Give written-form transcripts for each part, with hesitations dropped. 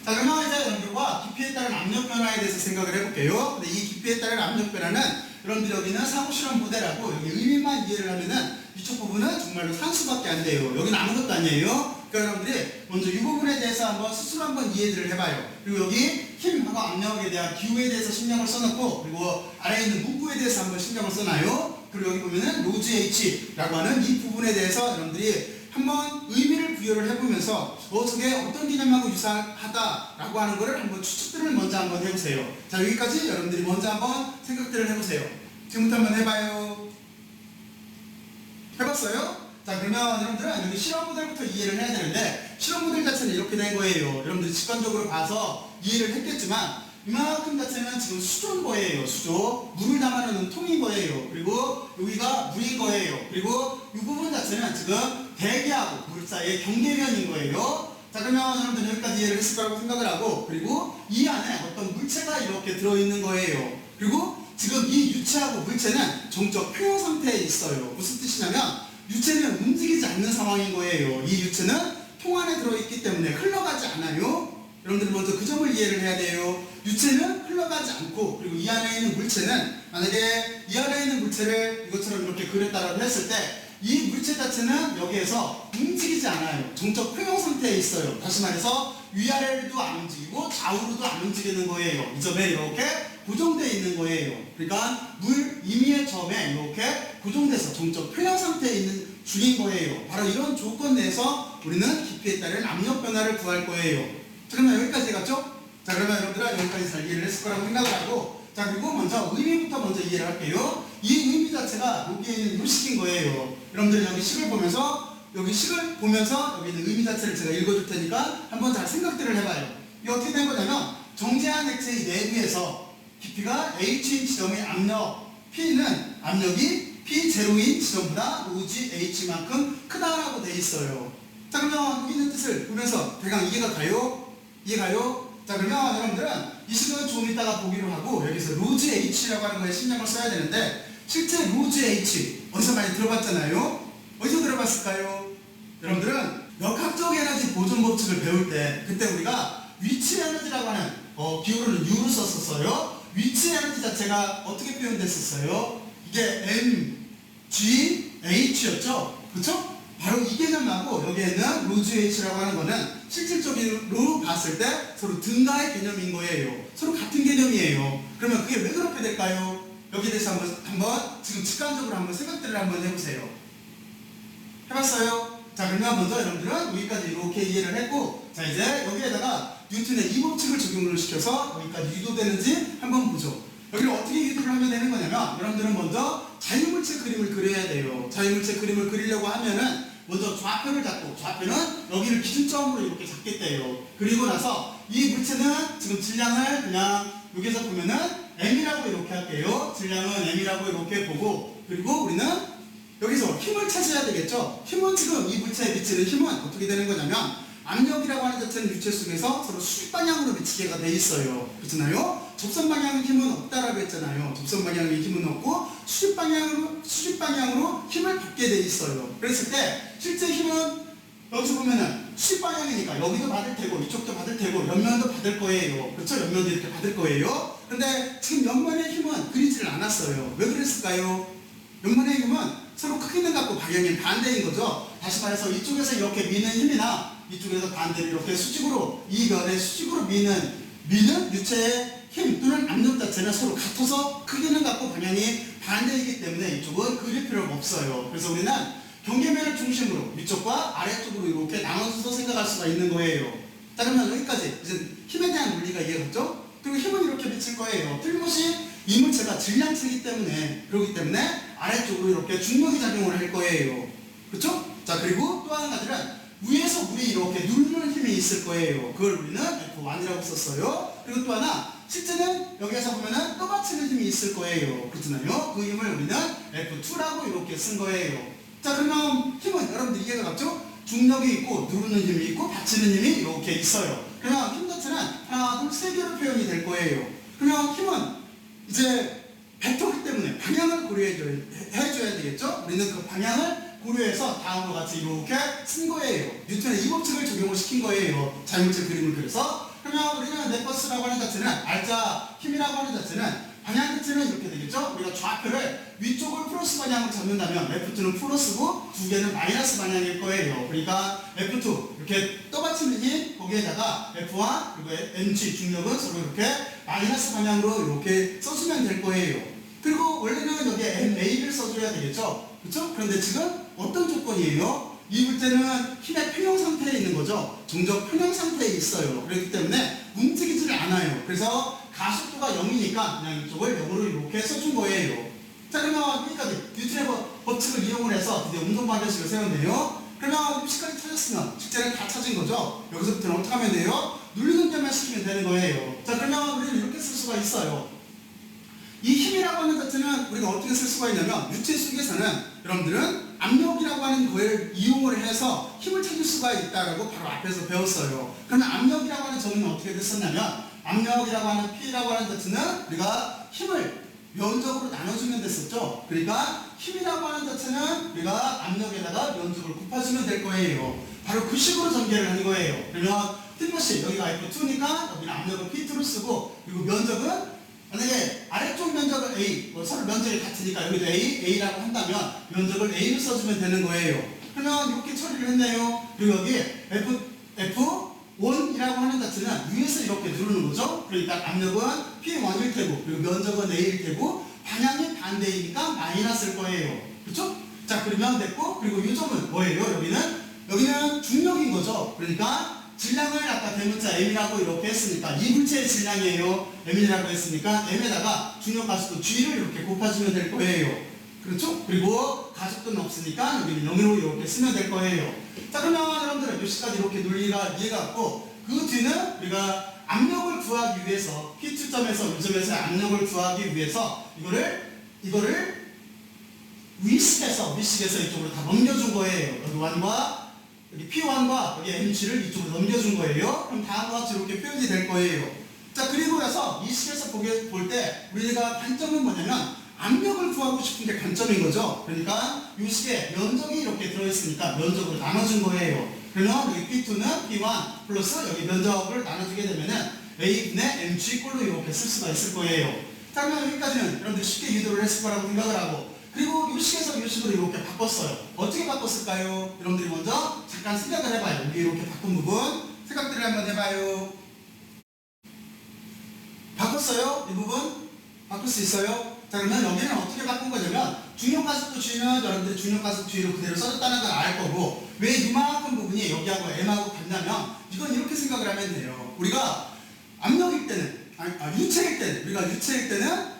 자, 그러면 이제 여러분들과 깊이에 따른 압력 변화에 대해서 생각을 해볼게요. 근데 이 깊이에 따른 압력 변화는 여러분들 여기는 사고실험 부대라고 여기 의미만 이해를 하면은 이쪽 부분은 정말로 산수밖에 안 돼요. 여기는 아무것도 아니에요. 그러니까 여러분들이 먼저 이 부분에 대해서 한번 스스로 한번 이해를 해봐요. 그리고 여기 힘하고 압력에 대한 기호에 대해서 신경을 써놓고, 그리고 아래에 있는 문구에 대해서 한번 신경을 써놔요. 그리고 여기 보면은 로즈 H라고 하는 이 부분에 대해서 여러분들이 한번 의미를 부여를 해보면서 저게 어떤 개념하고 유사하다라고 하는 거를 한번 추측들을 먼저 한번 해보세요. 자, 여기까지 여러분들이 먼저 한번 생각들을 해보세요. 지금부터 한번 해봐요. 해봤어요? 자, 그러면 여러분들은 여기 실험 모델부터 이해를 해야 되는데, 실험 모델 자체는 이렇게 된 거예요. 여러분들이 직관적으로 봐서 이해를 했겠지만 이만큼 자체는 지금 수조인 거예요. 수조. 물을 담아놓는 통인 거예요. 그리고 여기가 물인 거예요. 그리고 이 부분 자체는 지금 대기하고 물 사이의 경계면인 거예요. 자, 그러면 여러분들 여기까지 이해를 했을 거라고 생각을 하고, 그리고 이 안에 어떤 물체가 이렇게 들어있는 거예요. 그리고 지금 이 유체하고 물체는 정적 표현 상태에 있어요. 무슨 뜻이냐면 유체는 움직이지 않는 상황인 거예요. 이 유체는 통 안에 들어있기 때문에 흘러가지 않아요. 여러분들 먼저 그 점을 이해를 해야 돼요. 유체는 흘러가지 않고, 그리고 이 안에 있는 물체는, 만약에 이 안에 있는 물체를 이것처럼 이렇게 그렸다라고 했을 때 이 물체 자체는 여기에서 움직이지 않아요. 정적 표형 상태에 있어요. 다시 말해서 위아래로도 안 움직이고 좌우로도 안 움직이는 거예요. 이 점에 이렇게 고정되어 있는 거예요. 그러니까 물 임의의 점에 이렇게 고정돼서 정적 표형 상태에 있는 중인 거예요. 바로 이런 조건 내에서 우리는 깊이에 따른 압력 변화를 구할 거예요. 자, 그러면 여기까지 갔죠? 자, 그러면 여러분들은 여기까지 잘 이해를 했을 거라고 생각을 하고, 자, 그리고 먼저 의미부터 먼저 이해를 할게요. 이 의미 자체가 여기에 있는 요식인 거예요. 여러분들 여기 식을 보면서, 여기 식을 보면서 여기 있는 의미 자체를 제가 읽어줄 테니까 한번 잘 생각들을 해봐요. 이게 어떻게 된 거냐면, 정제한 액체의 내부에서 깊이가 H인 지점의 압력 P는 압력이 P0인 지점보다 로즈 H만큼 크다라고 돼 있어요. 자, 그러면 여기 있는 뜻을 보면서 대강 이해가 가요? 이해가요? 자, 그러면 여러분들은 이 식은 좀 이따가 보기로 하고, 여기서 로즈 H라고 하는 거에 신경을 써야 되는데, 실제 로즈 H 어디서 많이 들어봤잖아요? 어디서 들어봤을까요? 여러분들은 역학적 에너지 보존 법칙을 배울 때 그때 우리가 위치 에너지라고 하는 기호를 U를 썼었어요. 위치 에너지 자체가 어떻게 표현됐었어요? 이게 M, G, H였죠? 그쵸? 바로 이 개념하고 여기에 있는 로즈 H라고 하는 거는 실질적으로 봤을 때 서로 등가의 개념인 거예요. 서로 같은 개념이에요. 그러면 그게 왜 그렇게 될까요? 여기에 대해서 한번 지금 직관적으로 한번 생각들을 한번 해보세요. 해봤어요? 자, 그러면 먼저 여러분들은 여기까지 이렇게 이해를 했고, 자, 이제 여기에다가 뉴턴의 이 법칙을 적용을 시켜서 여기까지 유도되는지 한번 보죠. 여기를 어떻게 유도를 하면 되는 거냐면, 여러분들은 먼저 자유물체 그림을 그려야 돼요. 자유물체 그림을 그리려고 하면은 먼저 좌표를 잡고, 좌표는 여기를 기준점으로 이렇게 잡겠대요. 그리고 나서 이 물체는 지금 질량을 그냥 여기서 보면은 M이라고 이렇게 할게요. 질량은 M이라고 이렇게 보고, 그리고 우리는 여기서 힘을 찾아야 되겠죠. 힘은 지금 이 물체에 미치는 힘은 어떻게 되는 거냐면, 압력이라고 하는 자체는 유체 속에서 서로 수직 방향으로 미치게가 돼 있어요. 그렇잖아요? 접선 방향의 힘은 없다라고 했잖아요. 접선 방향의 힘은 없고 수직 방향으로 힘을 받게 돼 있어요. 그랬을 때 실제 힘은 여기서 보면은 수직 방향이니까 여기도 받을 테고 이쪽도 받을 테고 옆면도 받을 거예요. 그렇죠? 옆면도 이렇게 받을 거예요. 근데 지금 옆면의 힘은 그리지를 않았어요. 왜 그랬을까요? 옆면의 힘은 서로 크기는 같고 방향이 반대인 거죠. 다시 말해서 이쪽에서 이렇게 미는 힘이나 이쪽에서 반대로 이렇게 수직으로, 이 면에 수직으로 미는 유체의 힘 또는 압력 자체는 서로 같아서 크기는 같고 방향이 반대이기 때문에 이쪽은 그릴 필요가 없어요. 그래서 우리는 경계면을 중심으로 위쪽과 아래쪽으로 이렇게 나눠서 생각할 수가 있는 거예요. 자, 그러면 여기까지 이제 힘에 대한 논리가 이해갔죠? 그리고 힘은 이렇게 미칠 거예요. 틀림없이 이 물체가 질량체이기 때문에, 그렇기 때문에 아래쪽으로 이렇게 중력이 작용을 할 거예요. 그렇죠? 자, 그리고 또 한 가지는 위에서 물이 이렇게 누르는 힘이 있을 거예요. 그걸 우리는 F1이라고 썼어요. 그리고 또 하나, 실제는 여기에서 보면은 떠받치는 힘이 있을 거예요. 그렇잖아요? 그 힘을 우리는 F2라고 이렇게 쓴 거예요. 자, 그러면 힘은 여러분들 이해가 갔죠? 중력이 있고 누르는 힘이 있고 받치는 힘이 이렇게 있어요. 그러면 힘 자체는 하나, 둘, 세 개로 표현이 될 거예요. 그러면 힘은 이제 벡터기 때문에 방향을 고려해줘야 되겠죠? 우리는 그 방향을 고려해서 다음과 같이 이렇게 쓴 거예요. 뉴턴의 이 법칙을 적용을 시킨 거예요. 자유물체 그림을 그려서. 그러면 그러면 우리는 네퍼스라고 하는 자체는 알자 힘이라고 하는 자체는 방향 자체는 이렇게 되겠죠. 우리가 좌표를 위쪽을 플러스 방향으로 잡는다면 F2는 플러스고 두 개는 마이너스 방향일 거예요. 그러니까 F2 이렇게 떠받치는 힘 거기에다가 F1 그리고 mg 중력은 서로 이렇게 마이너스 방향으로 이렇게 써주면 될 거예요. 그리고 원래는 여기에 ma를 써줘야 되겠죠. 그렇죠? 그런데 지금 어떤 조건이에요? 이 물체는 힘의 평형 상태에 있는 거죠. 정적 평형 상태에 있어요. 그렇기 때문에 움직이지를 않아요. 그래서 가속도가 0이니까 그냥 이쪽을 0으로 이렇게 써준 거예요. 자, 그러면 여기까지 뉴턴의 법칙을 이용을 해서 드디어 운동 방정식을 세웠네요. 그러면 입시까지 찾았으면 직제를 다 찾은 거죠. 여기서부터는 어떻게 하면 돼요? 눌리는 점만 시키면 되는 거예요. 자, 그러면 우리는 이렇게 쓸 수가 있어요. 이 힘이라고 하는 자체는 우리가 어떻게 쓸 수가 있냐면 유체 속에서는 여러분들은 압력이라고 하는 걸 이용을 해서 힘을 찾을 수가 있다라고 바로 앞에서 배웠어요. 그러면 압력이라고 하는 정의는 어떻게 됐었냐면 압력이라고 하는 P라고 하는 자체는 우리가 힘을 면적으로 나눠주면 됐었죠. 그러니까 힘이라고 하는 자체는 우리가 압력에다가 면적을 곱해주면 될 거예요. 바로 그 식으로 전개를 한 거예요. 그러면 틀림없이 여기가 F2니까 여기는 압력을 P2로 쓰고 그리고 면적은 만약에 아래쪽 면적을 A, 서로 면적이 같으니까 여기도 A라고 한다면 면적을 A로 써주면 되는 거예요. 그러면 이렇게 처리를 했네요. 그리고 여기 F1이라고 하는 자체는 위에서 이렇게 누르는 거죠. 그러니까 압력은 P1일 테고 그리고 면적은 A일 테고 방향이 반대이니까 마이너스일 거예요. 그렇죠? 자, 그러면 됐고 그리고 이 점은 뭐예요? 여기는 중력인 거죠. 그러니까 질량을 아까 대문자 m이라고 이렇게 했으니까 이 물체의 질량이에요. m이라고 했으니까 m에다가 중력 가속도 g를 이렇게 곱해주면 될 거예요. 그렇죠? 그리고 가속도는 없으니까 여기는 0으로 이렇게 쓰면 될 거예요. 자, 그러면 여러분들은 몇 시까지 이렇게 논리가 이해가 갔고 그 뒤는 우리가 압력을 구하기 위해서 P2점에서 이 점에서 압력을 구하기 위해서 이거를 위식에서 이쪽으로 다 넘겨준 거예요. 여기 1과 여기 P1과 여기 mg를 이쪽으로 넘겨준 거예요. 그럼 다음과 같이 이렇게 표현이 될 거예요. 자, 그리고 나서 이 식에서 볼 때 우리가 관점은 뭐냐면 압력을 구하고 싶은 게 관점인 거죠. 그러니까 이 식에 면적이 이렇게 들어있으니까 면적을 나눠준 거예요. 그러면 여기 P2는 P1 플러스 여기 면적을 나눠주게 되면은 A분의 mg 꼴로 이렇게 쓸 수가 있을 거예요. 자, 그러면 여기까지는 여러분들 쉽게 유도를 했을 거라고 생각을 하고 그리고 이 식에서 이 식으로 이렇게 바꿨어요. 어떻게 바꿨을까요? 여러분들이 먼저 잠깐 생각을 해봐요. 여기 이렇게 바꾼 부분 생각들을 한번 해봐요. 바꿨어요? 이 부분? 바꿀 수 있어요? 자, 그러면 여기는 어떻게 바꾼 거냐면 중력가속도 G는 여러분들이 중력가속도 G로 그대로 써줬다는 걸 알 거고 왜 이만큼 부분이 여기하고 M하고 같냐면 이건 이렇게 생각을 하면 돼요. 우리가 압력일 때는 유체일 때는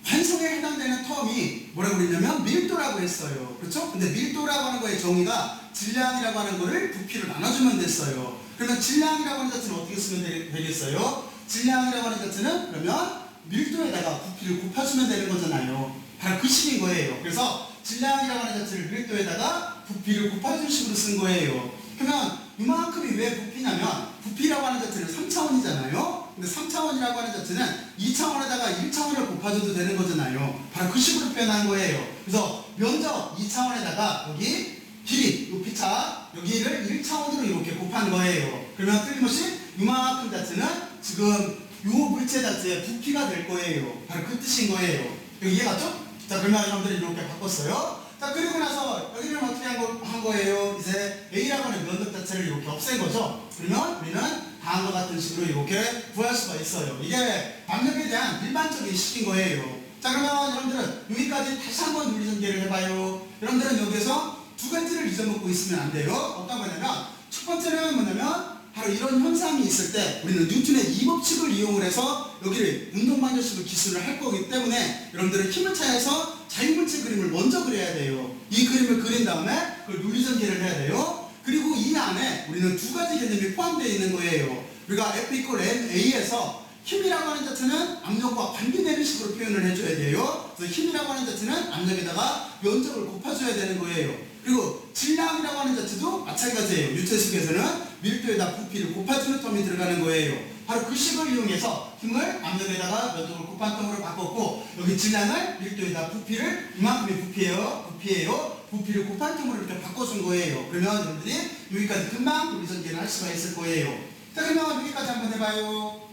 관성에 해당되는 텀이 뭐라고 그랬냐면 밀도라고 했어요. 그렇죠? 근데 밀도라고 하는 거의 정의가 질량이라고 하는 거를 부피로 나눠주면 됐어요. 그러면 질량이라고 하는 자체는 어떻게 쓰면 되겠어요? 질량이라고 하는 자체는 그러면 밀도에다가 부피를 곱해주면 되는 거잖아요. 바로 그 식인 거예요. 그래서 질량이라고 하는 자체를 밀도에다가 부피를 곱해준 식으로 쓴 거예요. 그러면 이만큼이 왜 부피냐면 부피라고 하는 자체는 3차원이잖아요. 근데 3차원이라고 하는 자체는 2차원에다가 1차원을 곱해줘도 되는 거잖아요. 바로 그 식으로 표현한 거예요. 그래서 면적 2차원에다가 여기 길이, 요 피차 여기를 1차원으로 이렇게 곱한 거예요. 그러면 틀림없이 이만큼 자체는 지금 요 물체 자체의 부피가 될 거예요. 바로 그 뜻인 거예요. 여기 이해갔죠? 자, 그러면 여러분들이 이렇게 바꿨어요. 자, 그리고 나서 여기는 어떻게 한 거예요? 이제 A라고 하는 면적 자체를 이렇게 없앤 거죠. 그러면 우리는 다음과 같은 식으로 이렇게 구할 수가 있어요. 이게 압력에 대한 일반적인 식인 거예요. 자, 그러면 여러분들은 여기까지 다시 한번 논리전개를 해봐요. 여러분들은 여기에서 두 가지를 잊어먹고 있으면 안 돼요. 어떤 거냐면 첫 번째는 뭐냐면 바로 이런 현상이 있을 때 우리는 뉴턴의 이 법칙을 이용을 해서 여기를 운동방정식을 기술을 할 거기 때문에 여러분들은 힘을 차해서 자유물체 그림을 먼저 그려야 돼요. 이 그림을 그린 다음에 그걸 논리전개를 해야 돼요. 그리고 이 안에 우리는 두 가지 개념이 포함되어 있는 거예요. 우리가 F = MA에서 힘이라고 하는 자체는 압력과 관계되는 식으로 표현을 해줘야 돼요. 그래서 힘이라고 하는 자체는 압력에다가 면적을 곱해줘야 되는 거예요. 그리고 질량이라고 하는 자체도 마찬가지예요. 유체 속에서는 밀도에다 부피를 곱해주는 텀이 들어가는 거예요. 바로 그 식을 이용해서 힘을 압력에다가 면적을 곱한 텀으로 바꿨고 여기 질량을 밀도에다 부피를 이만큼의 부피를 곱한 텀으로 이렇게 바꿔준 거예요. 그러면 여러분들이 여기까지 금방 논리전개를 할 수가 있을 거예요. 자, 그러면 여기까지 한번 해봐요.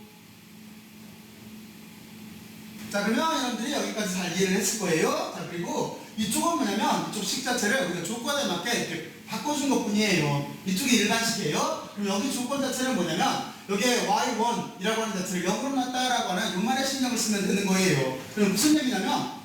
자, 그러면 여러분들이 여기까지 잘 이해를 했을 거예요. 자, 그리고 이쪽은 뭐냐면 이쪽 식 자체를 우리가 조건에 맞게 이렇게 바꿔준 것 뿐이에요. 이쪽이 일반식이에요. 그럼 여기 조건 자체는 뭐냐면 여기에 y1이라고 하는 자체를 0으로 놨다라고 하는 요 말에 신경을 쓰면 되는 거예요. 그럼 무슨 얘기냐면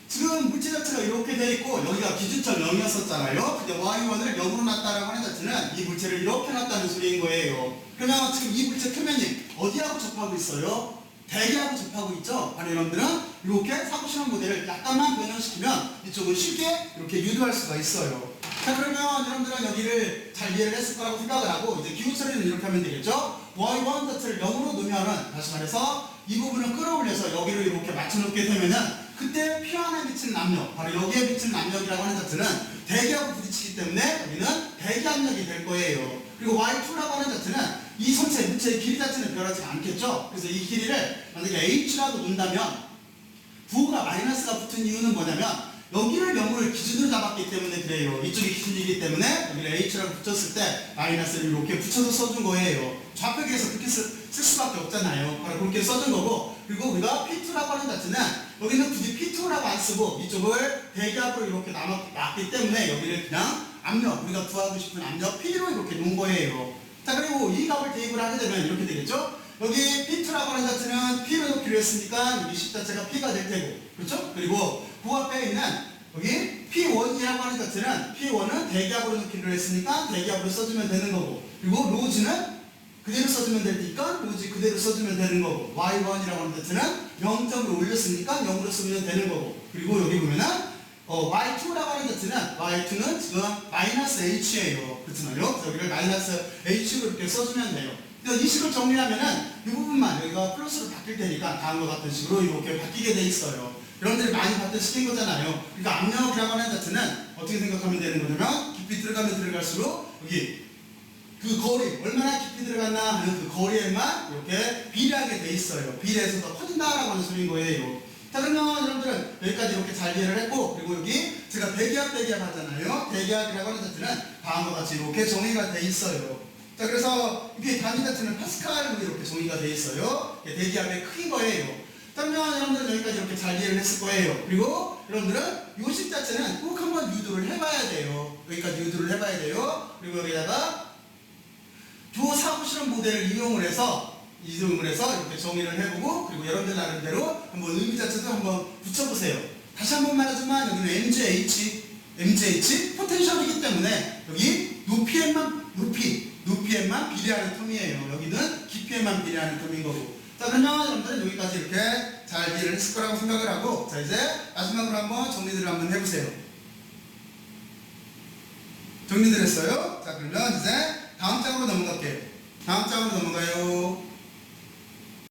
지금 물체 자체가 이렇게 돼 있고 여기가 기준점 0이었었잖아요. 근데 y1을 0으로 놨다라고 하는 자체는 이 물체를 이렇게 놨다는 소리인 거예요. 그러면 지금 이 물체 표면이 어디하고 접하고 있어요? 대기하고 접하고 있죠? 바로 여러분들은 이렇게 사고실험 모델을 약간만 변형시키면 이쪽은 쉽게 이렇게 유도할 수가 있어요. 자, 그러면 여러분들은 여기를 잘 이해를 했을 거라고 생각을 하고 이제 기호 처리는 이렇게 하면 되겠죠? y1 자체를 0으로 놓으면은 다시 말해서 이 부분을 끌어올려서 여기를 이렇게 맞춰놓게 되면은 그때 피 안에 미치는 압력, 바로 여기에 미치는 압력이라고 하는 자체는 대기하고 부딪히기 때문에 여기는 대기 압력이 될 거예요. 그리고 y2라고 하는 자체는 이 선체, 물체의 길이 자체는 변하지 않겠죠? 그래서 이 길이를 만약에 h라고 놓는다면 부호가 마이너스가 붙은 이유는 뭐냐면 여기를 0으로 기준으로 잡았기 때문에 그래요. 이쪽이 기준이기 때문에 여기를 h라고 붙였을 때 마이너스를 이렇게 붙여서 써준 거예요. 좌표기에서 그렇게 쓸 수밖에 없잖아요. 바로 그렇게 써준 거고, 그리고 우리가 P2라고 하는 자체는 여기는 굳이 P2라고 안 쓰고 이쪽을 대기압으로 이렇게 놨기 때문에 여기를 그냥 압력, 우리가 구하고 싶은 압력 P로 이렇게 놓은 거예요. 자, 그리고 이 값을 대입을 하게 되면 이렇게 되겠죠? 여기 P2라고 하는 자체는 P를 놓기로 했으니까 여기 식 자체가 P가 될 테고, 그렇죠? 그리고 그 앞에 있는 여기 P1이라고 하는 자체는 P1은 대기압으로 놓기로 했으니까 대기압으로 써주면 되는 거고, 그리고 로즈는 그대로 써주면 되니까 로즈 그대로 써주면 되는 거고, Y1이라고 하는 자체는 0점으로 올렸으니까 0으로 쓰면 되는 거고, 그리고 여기 보면은 Y2라고 하는 자체는 Y2는 지금 마이너스 H예요. 그렇잖아요. 그래서 여기를 마이너스 H로 이렇게 써주면 돼요. 그래서 이 식을 정리하면은 이 부분만 여기가 플러스로 바뀔 테니까 다음과 같은 식으로 이렇게 바뀌게 돼 있어요. 여러분들이 많이 봤던 식인 거잖아요. 그러니까 압력이라고 하는 자체는 어떻게 생각하면 되는 거냐면 깊이 들어가면 들어갈수록 여기 그 거리, 얼마나 깊이 들어갔나 하는 그 거리에만 이렇게 비례하게 돼 있어요. 비례해서 더 커진다라고 하는 소리인 거예요. 자, 그러면 여러분들은 여기까지 이렇게 잘 이해를 했고, 그리고 여기 제가 대기압 하잖아요. 대기압이라고 하는 자체는 다음과 같이 이렇게 정의가 돼 있어요. 자, 그래서 이게 단위 자체는 파스칼로 이렇게 정의가 돼 있어요. 대기압의 크기인 거예요. 자, 그러면 여러분들은 여기까지 이렇게 잘 이해를 했을 거예요. 그리고 여러분들은 요식 자체는 꼭 한번 유도를 해봐야 돼요. 여기까지 유도를 해봐야 돼요. 그리고 여기다가 두 사고실험 모델을 이용을 해서 이렇게 정의를 해보고, 그리고 여러분들 나름대로 한번 의미 자체도 한번 붙여보세요. 다시 한번 말하지만 여기는 MGH 포텐셜이기 때문에 여기 높이에만 비례하는 텀이에요. 여기는 깊이에만 비례하는 텀인 거고. 자, 그러면 여러분들은 여기까지 이렇게 잘 이해를 했을 거라고 생각을 하고, 자, 이제 마지막으로 한번 정리들을 한번 해보세요. 정리들 했어요? 자, 그러면 이제 다음 장으로 넘어갈게요. 다음 장으로 넘어가요.